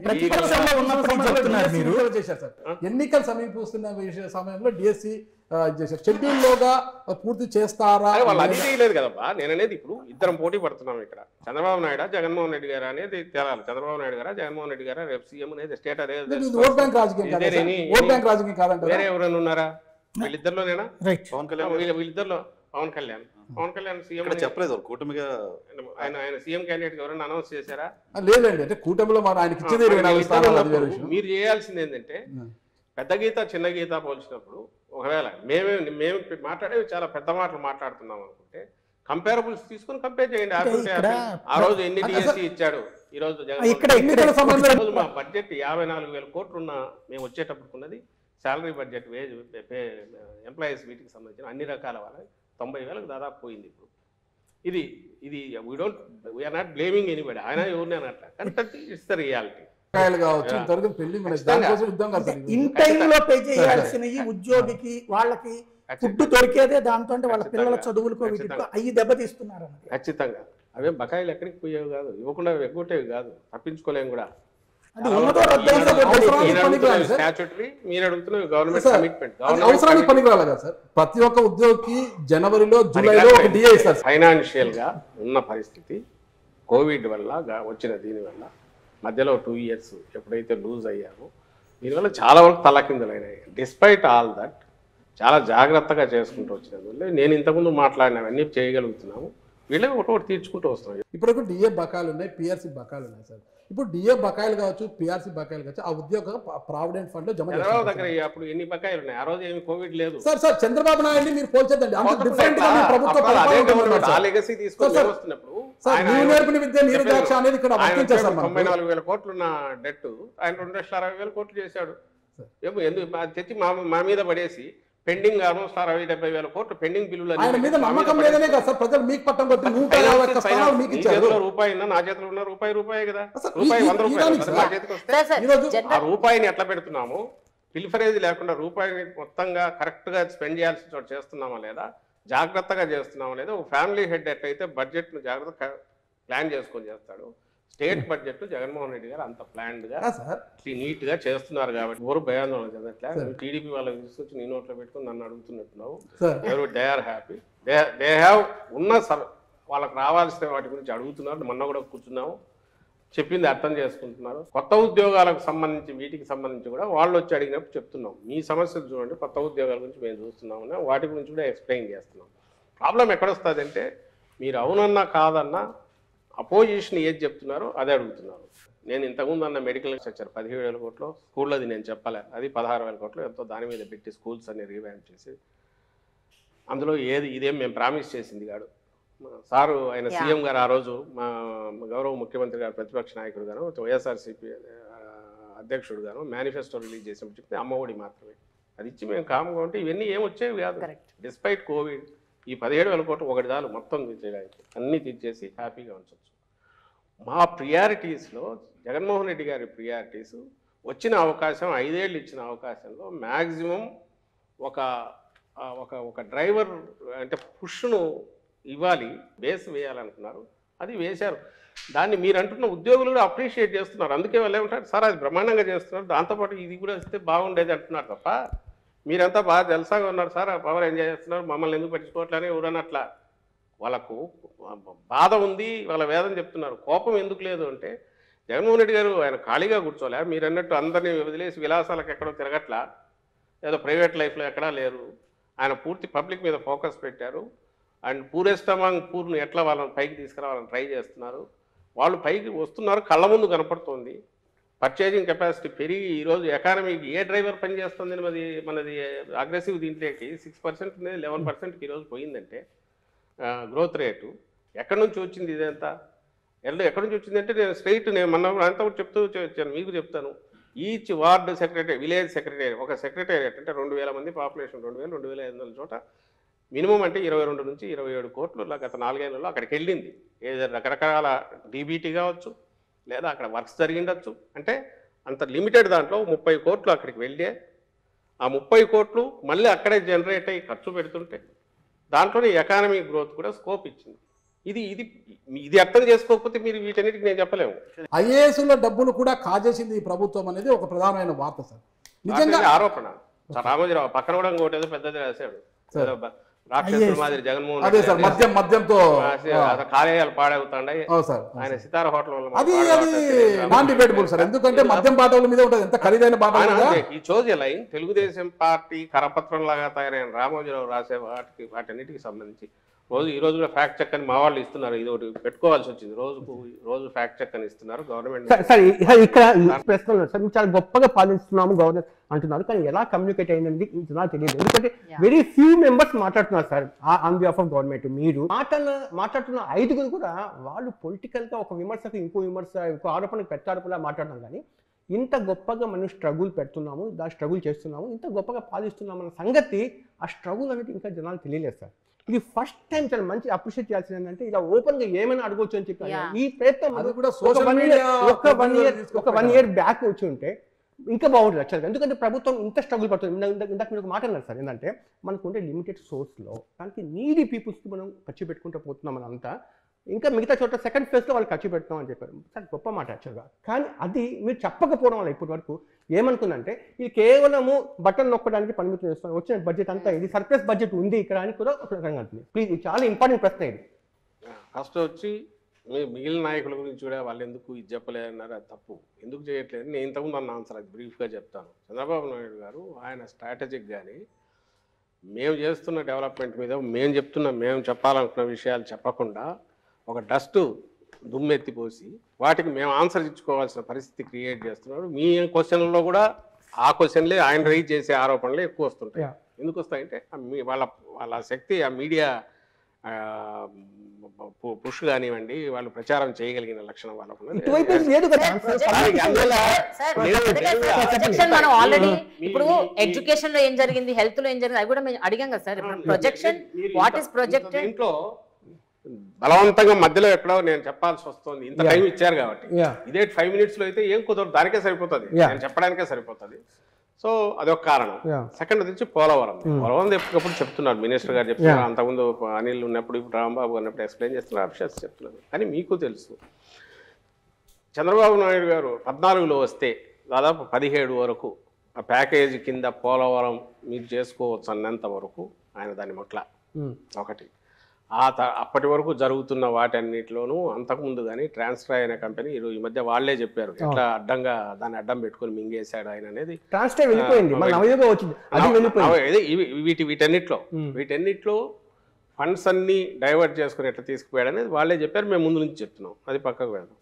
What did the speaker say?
ప్రతిపక్షంలో ఉన్నప్పుడు చెప్తున్నారు మీరు చేశారు సార్. ఎన్నికలు సమీపిస్తున్న సమయంలో డిఎస్సి చేశారు. షెడ్యూల్ లోగా పూర్తి చేస్తారా? వాళ్ళు అది చేయలేదు కదబ్బా. నేను అనేది ఇప్పుడు ఇద్దరం పోటీ పడుతున్నాం ఇక్కడ. చంద్రబాబు నాయుడు జగన్మోహన్ రెడ్డి గారు అనేది తేలాలి. చంద్రబాబు నాయుడు గారా జగన్మోహన్ రెడ్డి గారా రేపు సీఎం అనేది స్టేట్ అనేది ఓట్ బ్యాంక్ రాజకీయం కాదంటే వేరే ఎవరైనా ఉన్నారా? వీళ్ళిద్దరిలోనేనా? రైట్. వీళ్ళిద్దరిలో పవన్ కళ్యాణ్ సీఎం చెప్పలేదు కూటమిగా ఆయన సీఎం క్యాండిడేట్ ఎవరైనా అనౌన్స్ చేశారా? లేదండి. అంటే కూటమిలో ఆయనకి ఇచ్చేది 24 స్థానాలు. మీరు చేయాల్సింది ఏంటంటే పెద్ద గీత చిన్న గీత పోల్చినప్పుడు ఒకవేళ మేము మాట్లాడేవి చాలా పెద్ద మాటలు మాట్లాడుతున్నాం అనుకుంటే కంపేరబుల్స్ తీసుకుని కంపేర్ చేయండి. ఆ రోజు ఎన్ని డిఎస్సి ఇచ్చాడు, ఈ రోజు మా బడ్జెట్ 54,000 కోట్లు ఉన్న మేము వచ్చేటప్పుడున్నది శాలరీ బడ్జెట్, వేజ్, ఎంప్లాయీస్ వీటికి సంబంధించిన అన్ని రకాల వాళ్ళకి 90,000 దాదాపు పోయింది. ఇప్పుడు ఇది వీఆర్ నాట్ బ్లేమింగ్ ఎనీబడి. ఆయన ఎవరిని అనట్లా, కానీ ఇట్స్ ద రియాలిటీ. ఇన్ టైంలో పే చేయాల్సిన ఈ ఉద్యోగికి వాళ్ళకి ఫుడ్ దొరికేదే దాంతో వాళ్ళ పిల్లల చదువులకు అయ్యి దెబ్బతీస్తున్నారు. ఖచ్చితంగా అవే బకాయిలు ఎక్కడికి పోయేవి కాదు, ఇవ్వకుండా ఎగ్గొట్టేవి కాదు, తప్పించుకోలేము కూడా. అవసరానికి పనికిరాలి కదా సార్. ప్రతి ఒక్క ఉద్యోగికి జనవరిలో జూలైలో ఒక డిఏ ఇస్తారు. ఫైనాన్షియల్ గా ఉన్న పరిస్థితి కోవిడ్ వల్ల వచ్చిన దీనివల్ల మధ్యలో 2 years ఎప్పుడైతే లూజ్ అయ్యామో దీనివల్ల చాలా వరకు తలకిందులైనాయి. డిస్పైట్ ఆల్ దట్ చాలా జాగ్రత్తగా చేసుకుంటూ వచ్చినందువల్ల నేను ఇంతకుముందు మాట్లాడినవన్నీ చేయగలుగుతున్నాము. వీళ్ళే ఒకటి తీర్చుకుంటూ వస్తున్నాం. ఇప్పుడు డిఏ బకాయిలు ఉన్నాయి, పిఆర్సీ బకాయిలు ఉన్నాయి సార్. ఇప్పుడు డిఏ బకాయిలు కావచ్చు, పిఆర్సీ బకాయిలు కావచ్చు, ఆ ఉద్యోగ ప్రావిడెంట్ ఫండ్ లో జమ చంద్రబాబు దగ్గర అప్పుడు ఎన్ని బకాయిలు ఉన్నాయి? ఆ రోజు ఏమి కోవిడ్ లేదు సార్. సార్ చంద్రబాబు నాయుడు మీరు పోల్చొద్దండి. ప్రభుత్వం 94,000 కోట్లున్న డెట్ ఆయన 2,60,000 కోట్లు చేశాడు. ఎందుకు తెచ్చి మా మీద పడేసి పెండింగ్ ఆల్మోస్ట్ 60,000-70,000 కోట్లు పెండింగ్ బిల్లులు రూపాయి నా చేతిలో ఉన్న రూపాయి కదా, రూపాయి 100 రూపాయలు నా చేతికి వస్తే ఆ రూపాయిని ఎట్లా పెడుతున్నాము? పిల్ఫరేజ్ లేకుండా రూపాయిని మొత్తంగా కరెక్ట్ గా స్పెండ్ చేయాల్సిన చోట చేస్తున్నామా లేదా, జాగ్రత్తగా చేస్తున్నామా లేదా? ఒక ఫ్యామిలీ హెడ్ ఎట్లయితే బడ్జెట్ ను జాగ్రత్తగా ప్లాన్ చేసుకొని చేస్తాడు, స్టేట్ బడ్జెట్ జగన్మోహన్ రెడ్డి గారు అంత ప్లాన్డ్ గా నీట్ గా చేస్తున్నారు. కాబట్టి ఎవరు భయాందోళన చెందట్లే. టీడీపీ వాళ్ళకి తీసుకొచ్చి నీ నోట్లో పెట్టుకుని నన్ను అడుగుతున్నట్టున్నావు. ఎవరు they are happy, they have ఉన్న వాళ్ళకి రావాల్సిన వాటి గురించి అడుగుతున్నారు. మొన్న కూడా కూర్చున్నాము, చెప్పింది అర్థం చేసుకుంటున్నారు. కొత్త ఉద్యోగాలకు సంబంధించి వీటికి సంబంధించి కూడా వాళ్ళు వచ్చి అడిగినప్పుడు చెప్తున్నాం. మీ సమస్యలు చూడండి, కొత్త ఉద్యోగాల గురించి మేము చూస్తున్నామన్నా వాటి గురించి కూడా ఎక్స్ప్లెయిన్ చేస్తున్నాం. ప్రాబ్లం ఎక్కడొస్తుంది అంటే మీరు అవునన్నా కాదన్నా అపోజిషన్ ఏది చెప్తున్నారో అదే అడుగుతున్నారు. నేను ఇంతకుముందు అన్న మెడికల్ స్ట్రక్చర్ 17,000 కోట్లు స్కూల్లో అది నేను చెప్పలే, అది 16,000 కోట్లు ఎంతో దాని మీద పెట్టి స్కూల్స్ అన్ని రీవ్యాంప్ చేసి అందులో ఇదేం మేము ప్రామిస్ చేసింది కాదు. సారు ఆయన సీఎం గారు ఆ రోజు మా గౌరవ ముఖ్యమంత్రి గారు ప్రతిపక్ష నాయకుడు గాను వైఎస్ఆర్సీపీ అధ్యక్షుడు గాను మేనిఫెస్టో రిలీజ్ చేసినప్పుడు చెప్తే అమ్మఒడి మాత్రమే అది ఇచ్చి మేము కామ్గా ఉంటే ఇవన్నీ ఏం వచ్చేవి కాదు. డిస్పైట్ కోవిడ్ ఈ 17,000 కోట్లు ఒకటి చాలు మొత్తం తీర్చేయడానికి, అన్నీ తీర్చేసి హ్యాపీగా ఉంచవచ్చు. మా ప్రియారిటీస్లో జగన్మోహన్ రెడ్డి గారి ప్రియారిటీస్ వచ్చిన అవకాశం 5 ఏళ్ళు ఇచ్చిన అవకాశంలో మ్యాక్సిమం ఒక డ్రైవర్ అంటే పుష్ను ఇవ్వాలి, బేస్ వేయాలనుకున్నారు, అది వేశారు. దాన్ని మీరు అంటున్న ఉద్యోగులు కూడా అప్రిషియేట్ చేస్తున్నారు. అందుకే వాళ్ళు ఏమంటారు, సార్ అది బ్రహ్మాండంగా చేస్తున్నారు, దాంతోపాటు ఇది కూడా ఇస్తే బాగుండేది అంటున్నారు తప్ప మీరంతా బాగా జల్సాగా ఉన్నారు సార్, పవర్ ఎంజాయ్ చేస్తున్నారు, మమ్మల్ని ఎందుకు పట్టించుకోవట్లనే ఎవరన్నట్లా. వాళ్ళకు బాధ ఉంది, వాళ్ళ వేదన చెప్తున్నారు. కోపం ఎందుకు లేదు అంటే జగన్మోహన్ రెడ్డి గారు ఆయన ఖాళీగా కూర్చోలే, మీరు అన్నట్టు అందరినీ వదిలేసి విలాసాలకు ఎక్కడో తిరగట్లా, ఏదో ప్రైవేట్ లైఫ్లో ఎక్కడా లేరు. ఆయన పూర్తి పబ్లిక్ మీద ఫోకస్ పెట్టారు. అండ్ పూరెస్ట్ అమాంగ్ పూర్ను ఎట్లా వాళ్ళని పైకి తీసుకురావాలని ట్రై చేస్తున్నారు. వాళ్ళు పైకి వస్తున్నారు, కళ్ళ ముందు కనపడుతుంది. పర్చేజింగ్ కెపాసిటీ పెరిగి ఈరోజు ఎకానమీకి ఏ డ్రైవర్ పనిచేస్తుంది మనది అగ్రెసివ్ దీంట్లోకి 6% ఉండేది 11%కి ఈరోజు పోయిందంటే గ్రోత్ రేటు ఎక్కడి నుంచి వచ్చింది? ఇదంతా ఎక్కడి నుంచి వచ్చిందంటే నేను మొన్న అంతా చెప్తూ వచ్చాను, మీకు చెప్తాను. Each ward secretary, village secretary, ఒక సెక్రటేరియట్ అంటే 2,000 మంది పాపులేషన్, 2,000-2,500 చోట మినిమం అంటే 22 నుంచి 27 కోట్లు గత 4 ఏళ్లలో అక్కడికి వెళ్ళింది. ఏదో రకరకాల డీబీటీ కావచ్చు, లేదా అక్కడ వర్క్స్ జరిగిండొచ్చు. అంటే అంత లిమిటెడ్ దాంట్లో 30 కోట్లు అక్కడికి వెళ్ళే, ఆ 30 కోట్లు మళ్ళీ అక్కడే జనరేట్ అయ్యి ఖర్చు పెడుతుంటే దాంట్లోనే ఎకానమీ గ్రోత్ కూడా స్కోప్ ఇచ్చింది. ఇది ఇది ఇది అర్థం చేసుకోకపోతే మీరు వీటన్నిటికి నేను చెప్పలేము. ఐఏఎస్ల డబ్బులు కూడా కాజేసింది ఈ ప్రభుత్వం అనేది ఒక ప్రధానమైన వార్త సార్. నిజంగా ఆరోపణ. రామోజీరావు పక్కన కూడా ఇంకోటి ఏదో పెద్దది రాశాడు, రాక్షసుల మాదిరి జగన్మోహన్ అదే సార్ మద్యంతో కార్యాలయాలు పాడవుతాయి ఆయన సితార హోటల్ వల్ల. అది నాన్ డిబేటబుల్ సార్, ఎందుకంటే మద్యం బాటల మీద ఉంటుంది, ఎంత ఖరీదైన బాటలు. ఈ చోజ్ లైన్ తెలుగుదేశం పార్టీ కరపత్రం లాగా తయారైన రామోజీరావు రాసే వాటన్నిటికి సంబంధించి ఈ రోజు కూడా ఫ్యాక్ట్ చెక్ అని మా వాళ్ళు ఇస్తున్నారు. ఇది ఒకటి పెట్టుకోవాల్సి వచ్చింది, రోజు ఫ్యాక్ట్ చెక్ అని ఇస్తున్నారు గవర్నమెంట్. ఇక్కడ ప్రశ్నలు సార్ చాలా గొప్పగా పాలిస్తున్నాము గవర్నమెంట్ అంటున్నారు, కానీ ఎలా కమ్యూనికేట్ అయింది నాకు తెలియదు. ఎందుకంటే వెరీ ఫ్యూ మెంబర్స్ మాట్లాడుతున్నారు sir on behalf of government. మీరు మాట్లాడుతున్న 5 కూడా వాళ్ళు పొలిటికల్ గా ఒక విమర్శకు ఇంకో ఆరోపణకు ప్రత్యారోపణలా మాట్లాడడం, కానీ ఇంత గొప్పగా మనం స్ట్రగుల్ పెడుతున్నాము, స్ట్రగుల్ చేస్తున్నాము, ఇంత గొప్పగా పాలిస్తున్నాము అన్న సంగతి, ఆ స్ట్రగుల్ అనేది ఇంకా జనాలు తెలియలేదు సార్. ఇది ఫస్ట్ టైం చాలా మంచి అప్రిషియేట్ చేయాల్సింది ఏంటంటే ఇలా ఓపెన్ గా ఏమైనా అడగొచ్చు అని చెప్పి ఈ ప్రయత్నం ఒక 1 year బ్యాక్ వచ్చి ఉంటే ఇంకా బాగుంటుంది యాక్చువల్గా. ఎందుకంటే ప్రభుత్వం ఇంత స్ట్రగుల్ పడుతుంది. ఇందాక మీరు ఒక మాట అన్నారు సార్, ఏంటంటే మనకు ఉండే లిమిటెడ్ సోర్స్లో దానికి నీడీ పీపుల్స్కి మనం ఖర్చు పెట్టుకుంటూ పోతున్నాం అని అంతా, ఇంకా మిగతా చోట్ల సెకండ్ ఫేజ్లో వాళ్ళు ఖర్చు పెడతాం అని చెప్పారు. సార్ గొప్ప మాట యాక్చువల్గా. కానీ అది మీరు చెప్పకపోవడం వల్ల ఇప్పటి వరకు ఏమనుకుందంటే ఇది కేవలము బటన్ నొక్కడానికి పరిమితం చేస్తాం, వచ్చిన బడ్జెట్ అంతా ఇది సర్ప్లస్ బడ్జెట్ ఉంది ఇక్కడ అని కూడా ఒక రకంగా అంటుంది. ప్లీజ్, ఇది చాలా ఇంపార్టెంట్ ప్రశ్న ఇది. ఫస్ట్ వచ్చి మిగిలిన నాయకుల గురించి కూడా వాళ్ళు ఎందుకు ఇది చెప్పలేదన్నారు, అది తప్పు. ఎందుకు చేయట్లేదు నేను ఇంతకుముందు అన్న ఆన్సర్ అది బ్రీఫ్గా చెప్తాను. చంద్రబాబు నాయుడు గారు ఆయన స్ట్రాటజిక్ కానీ మేము చేస్తున్న డెవలప్మెంట్ మీద మేము చెప్పాలనుకున్న విషయాలు చెప్పకుండా ఒక డస్ట్ దుమ్మెత్తిపోసి వాటికి మేము ఆన్సర్ ఇచ్చుకోవాల్సిన పరిస్థితి క్రియేట్ చేస్తున్నాడు. మీ క్వశ్చన్లో కూడా ఆ క్వశ్చన్లే ఆయన రైజ్ చేసే ఆరోపణలే ఎక్కువ వస్తుంటాయి. ఎందుకు వస్తాయంటే వాళ్ళ శక్తి ఆ మీడియా పుష్ కానివ్వండి, వాళ్ళు ప్రచారం చేయగలిగిన లక్షణం వాళ్ళకు. ఇప్పుడు ఎడ్యుకేషన్ లో ఏం జరిగింది, హెల్త్ లో ఏం జరిగింది అది కూడా మేము అడిగాం కదా sir. Projection what is projected ఇంట్లో బలవంతంగా మధ్యలో ఎక్కడో నేను చెప్పాల్సి వస్తుంది, ఇంత టైం ఇచ్చారు కాబట్టి. ఇదే 5 minutes లో అయితే ఏం కుదరదు, దానికే సరిపోతుంది, నేను చెప్పడానికే సరిపోతుంది. సో అదొక కారణం. సెకండ్ వచ్చి పోలవరం ఎప్పటికప్పుడు చెప్తున్నారు, మినిస్టర్ గారు చెప్తున్నారు, అంతకుముందు అనిల్ ఉన్నప్పుడు, ఇప్పుడు రాంబాబు ఉన్నప్పుడు ఎక్స్ప్లెయిన్ చేస్తున్నారు, అఫీషియల్స్ చెప్తున్నారు. కానీ మీకు తెలుసు చంద్రబాబు నాయుడు గారు 14లో వస్తే దాదాపు 17 వరకు ఆ ప్యాకేజీ కింద పోలవరం మీరు చేసుకోవచ్చు అన్నంత వరకు ఆయన దాన్ని మొట్ల ఒకటి. అప్పటి వరకు జరుగుతున్న వాటన్నిటిలోనూ అంతకుముందు కానీ ట్రాన్స్ఫర్ అయిన కంపెనీ ఈ మధ్య వాళ్లే చెప్పారు ఎట్లా అడ్డంగా దాన్ని అడ్డం పెట్టుకుని మింగేశాడు ఆయన అనేది. వీటన్నిటిలో ఫండ్స్ అన్ని డైవర్ట్ చేసుకుని ఎట్లా తీసుకుపోయాడు అనేది వాళ్ళే చెప్పారు. మేము ముందు నుంచి చెప్తున్నాం, అది పక్కకు పెడదాం.